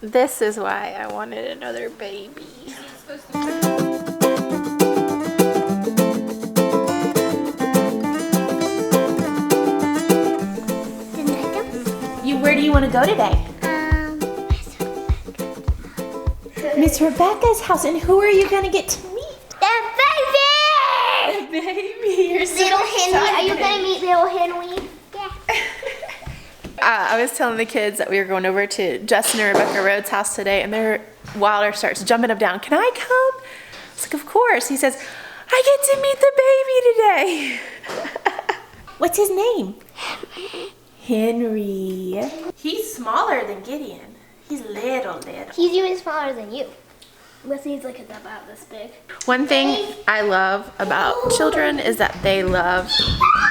This is why I wanted another baby. Where do you want to go today? Miss Rebecca's house. And who are you going to get to meet? The baby! The baby. You're so little Henry. Are you excited. going to meet little Henry? Yeah. I was telling the kids that we were going over to Justin and Rebecca Rhodes' house today, and Wilder starts jumping up down. Can I come? I was like, of course. He says, I get to meet the baby today. What's his name? Henry. He's smaller than Gideon. He's little. He's even smaller than you. But he's like about this big. One thing I love about children is that they love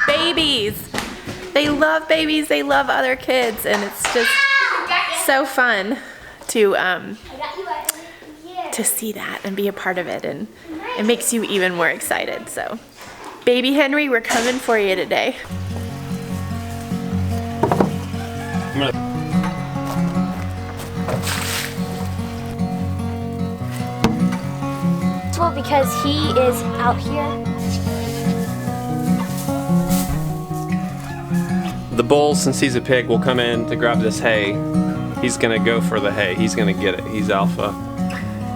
babies. They love babies. They love other kids, and it's just so fun to see that and be a part of it, and it makes you even more excited. So, baby Henry, we're coming for you today. Well, because he is out here. The bull, since he's a pig, will come in to grab this hay. He's gonna go for the hay. He's gonna get it. He's alpha.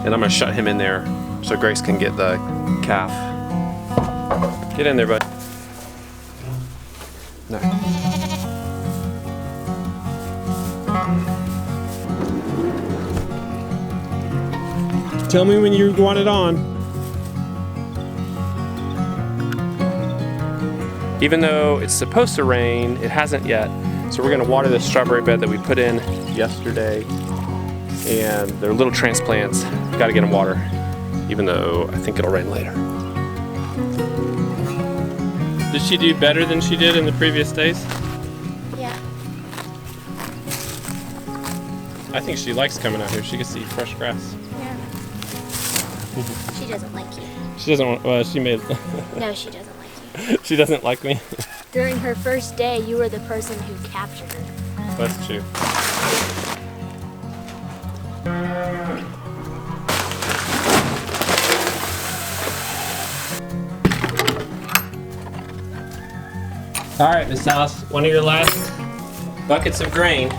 And I'm gonna shut him in there so Grace can get the calf. Get in there, bud. No. Tell me when you want it on. Even though it's supposed to rain, it hasn't yet. So we're gonna water this strawberry bed that we put in yesterday. And they're little transplants. Gotta get them water, even though I think it'll rain later. Did she do better than she did in the previous days? Yeah. I think she likes coming out here. She gets to eat fresh grass. Yeah. She doesn't like you. She doesn't want, well, she made. No, she doesn't like you. She doesn't like me. During her first day, you were the person who captured her. That's true. All right, Miss Alice, one of your last buckets of grain.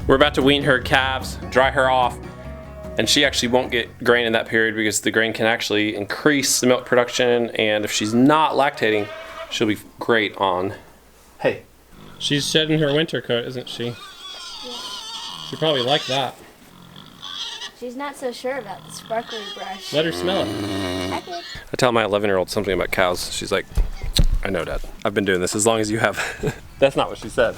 We're about to wean her calves, dry her off, and she actually won't get grain in that period because the grain can actually increase the milk production, and if she's not lactating, she'll be great on hay. She's shedding her winter coat, isn't she? Yeah. She probably like that. She's not so sure about the sparkly brush. Let her smell it. Okay. I tell my 11-year-old something about cows. She's like, I know, Dad. I've been doing this as long as you have. That's not what she said.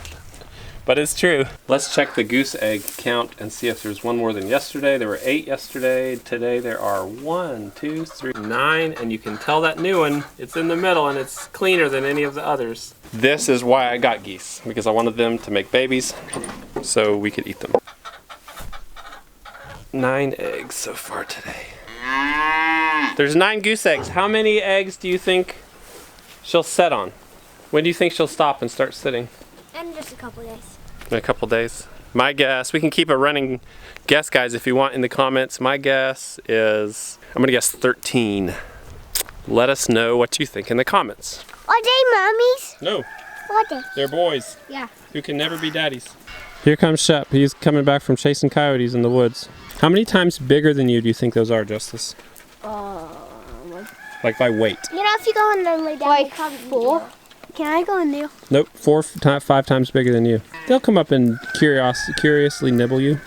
But it's true. Let's check the goose egg count and see if there's one more than yesterday. There were 8 yesterday. Today there are 1, 2, 3, 9. And you can tell that new one, it's in the middle and it's cleaner than any of the others. This is why I got geese, because I wanted them to make babies so we could eat them. 9 eggs so far today. There's 9 goose eggs. How many eggs do you think she'll set on? When do you think she'll stop and start sitting? In just a couple days. In a couple days. My guess, we can keep a running guess, guys, if you want in the comments. My guess is, I'm gonna guess 13. Let us know what you think in the comments. Are they mummies? No, Are they? they're boys Yeah. who can never be daddies. Here comes Shep. He's coming back from chasing coyotes in the woods. How many times bigger than you do you think those are, Justice? Like by weight? You know, if you go in and lay down, like 4. Can I go in there? Nope, 5 times bigger than you. They'll come up and curiously nibble you.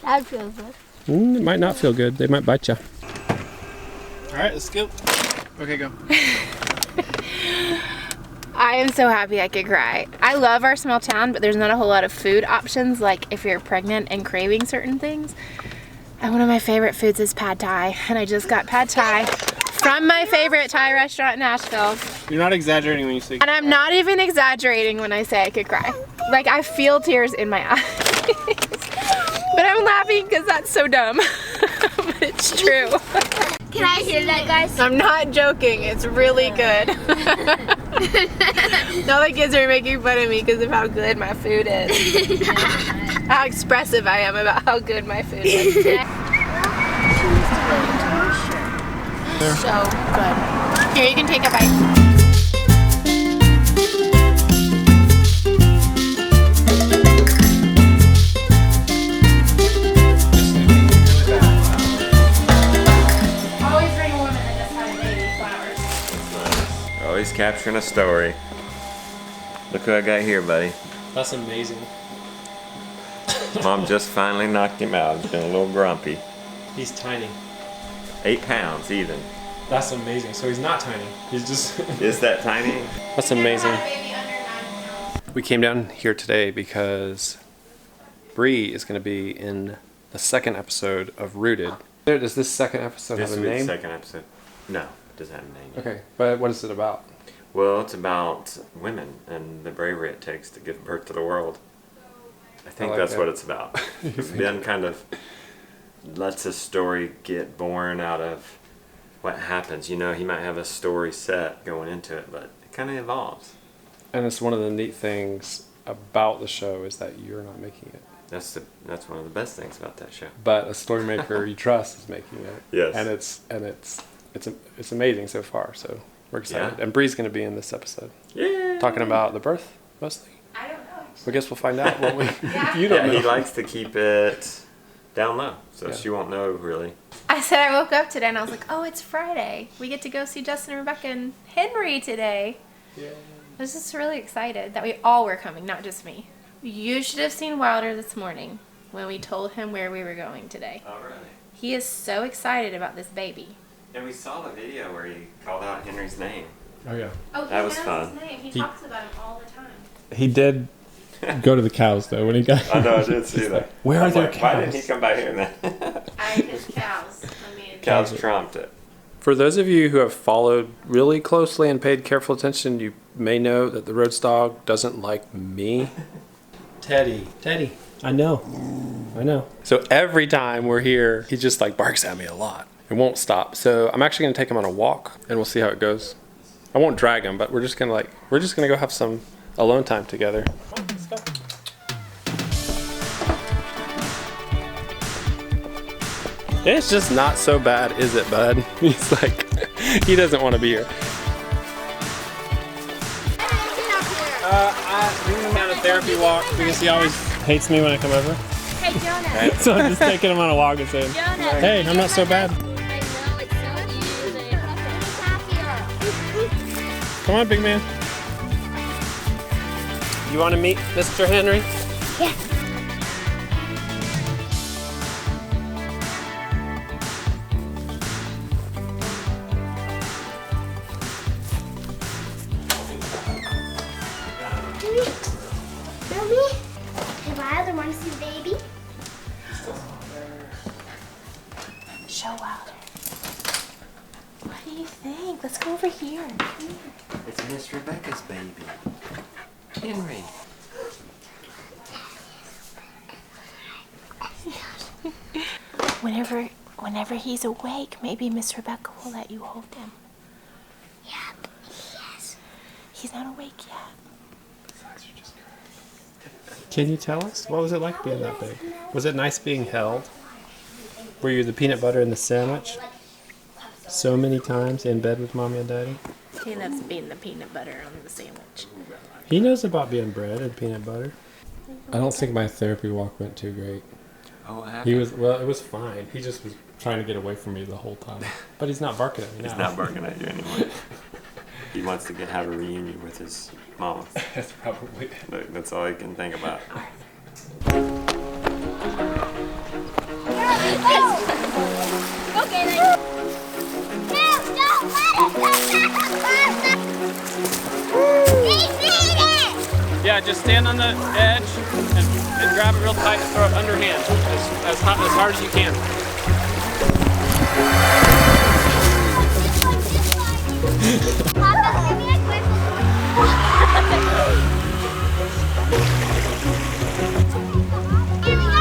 That feels good. It might not feel good. They might bite you. All right, let's go. Okay, go. I am so happy I could cry. I love our small town, but there's not a whole lot of food options, like if you're pregnant and craving certain things. And one of my favorite foods is pad thai, and I just got pad thai from my favorite Thai restaurant in Nashville. You're not exaggerating when you say. And I'm not even exaggerating when I say I could cry. Like, I feel tears in my eyes. But I'm laughing because that's so dumb. But it's true. Can I hear that, guys? I'm not joking. It's really good. All the kids are making fun of me because of how good my food is. how expressive I am about how good my food is today. So good. Here, you can take a bite. Always capturing a story. Look who I got here, buddy. That's amazing. Mom just finally knocked him out. He's been a little grumpy. He's tiny. 8 pounds even. That's amazing. So he's not tiny. He's just... Is that tiny? That's amazing. We came down here today because Bree is going to be in the second episode of Rooted. Does this second episode This have will a be the name? second episode. No, it doesn't have a name yet. Okay, but what is it about? Well, it's about women and the bravery it takes to give birth to the world. I think like that's that. what it's about. Ben kind of lets a story get born out of what happens. You know, he might have a story set going into it, but it kind of evolves. And it's one of the neat things about the show is that you're not making it. That's one of the best things about that show. But a story maker you trust is making it. Yes. And it's amazing so far. So we're excited. Yeah. And Bree's going to be in this episode. Yeah. Talking about the birth mostly. I don't know. I guess we'll find out, won't we? You Yeah, don't know. he likes to keep it down low, so Yeah. she won't know really. I said I woke up today and I was like, oh, it's Friday. We get to go see Justin and Rebecca and Henry today. Yeah. I was just really excited that we all were coming, not just me. You should have seen Wilder this morning when we told him where we were going today. Oh, really? He is so excited about this baby. And we saw the video where he called out Henry's name. Oh, yeah. Oh, he That was knows fun. his name. He He- talks about him all the time. He did go to the cows, though, when he got... I know, I did see that. Where are I'm their like, why didn't cows? he come by here then? I his cows. I mean, Cows trumped it. For those of you who have followed really closely and paid careful attention, you may know that the Rhodes dog doesn't like me. Teddy, I know. So every time we're here, he just like barks at me a lot. It won't stop. So I'm actually gonna take him on a walk and we'll see how it goes. I won't drag him, but we're just gonna go have some alone time together. Let's go. It's just not so bad, is it, bud? He's like, he doesn't want to be here. We can have a therapy walk because he always hates me when I come over. Hey, Jonas. So I'm just taking him on a walk and saying, Jonas. hey, I'm not so bad. I know, it's so easy. Come on, big man. You want to meet Mr. Henry? Yeah. Mommy? Hey, Wilder, want to see the baby? show Wilder. What do you think? Let's go over here. It's Miss Rebecca's baby. Henry. Whenever he's awake, maybe Miss Rebecca will let you hold him. Yeah, yes. He's not awake yet. Can you tell us? What was it like being that big? Was it nice being held? Were you the peanut butter in the sandwich? So many times in bed with mommy and daddy? He loves being the peanut butter on the sandwich. He knows about being bread and peanut butter. I don't think my therapy walk went too great. Oh, what happened? He was, well, it was fine. He just was trying to get away from me the whole time. But he's not barking at me now. He's not barking at you anymore. He wants to have a reunion with his mama. That's probably. Look, that's all he can think about. Okay, then. No, don't let it. He's eating it. Yeah, just stand on the edge and grab it real tight and throw it underhand as hard as you can. Papa, give me a quick Here we go.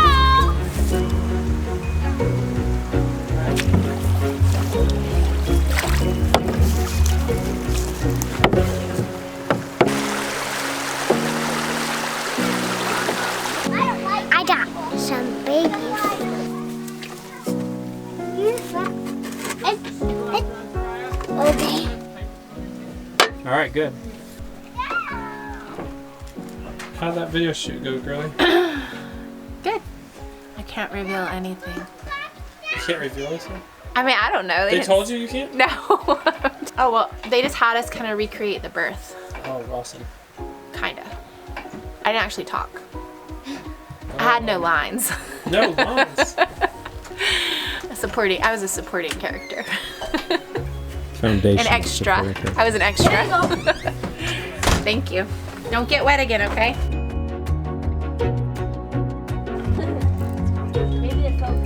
I got Alright, good. How'd that video shoot go, girly? Good. I can't reveal anything. You can't reveal anything? I mean, I don't know. They told you can't? No. Oh, well, they just had us kind of recreate the birth. Oh, awesome. Kinda. I didn't actually talk. I had no lines. No lines. I was a supporting character. Foundation. An extra. I was an extra. Thank you. Don't get wet again, okay? Maybe the Coke.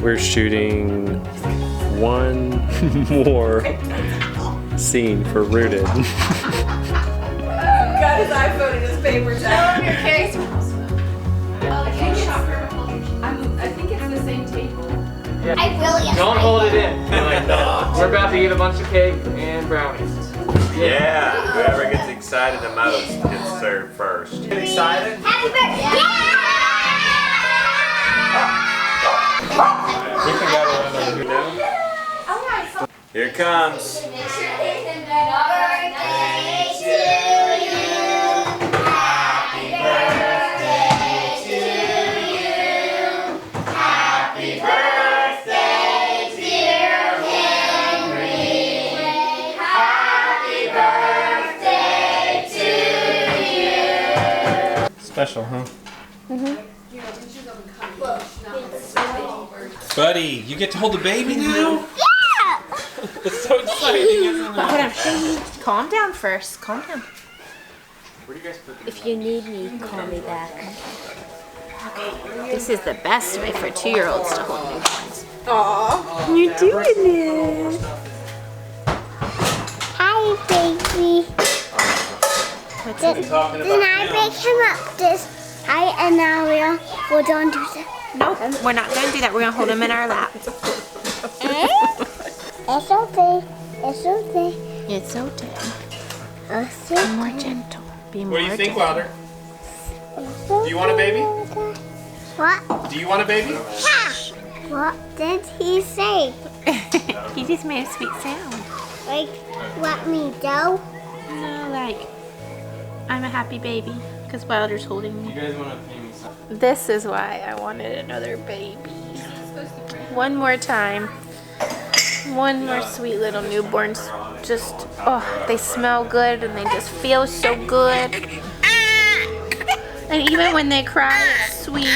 We're shooting one more scene for Rooted. Got his iPhone in his papers out. Your case. I think it's the same table. I really Don't hold it in. We're about to eat a bunch of cake and brownies. Yeah, whoever gets excited the most gets served first. Get excited? Happy birthday! We can go around over here. Here it comes. Special, huh? Buddy, you get to hold the baby now? Yeah! It's so exciting, isn't it? Calm down first. Calm down. If you need me, call me back. This is the best way for 2-year-olds to hold newborns. You're doing it. Hi, baby. What's Then it? I pick him up this. And now we'll go down to the. Nope, we're not going to do that. We're going to hold him in our lap. It's okay. It's okay. It's okay. It's Be okay. more gentle. Be more What do you think, gentle. Wilder? Do you want a baby? What? Do you want a baby? What did he say? He just made a sweet sound. Like, let me go? No, like, I'm a happy baby because Wilder's holding me. You guys want to pay me something? This is why I wanted another baby. One more time. One more sweet little newborns. Just, oh, they smell good and they just feel so good. And even when they cry, it's sweet.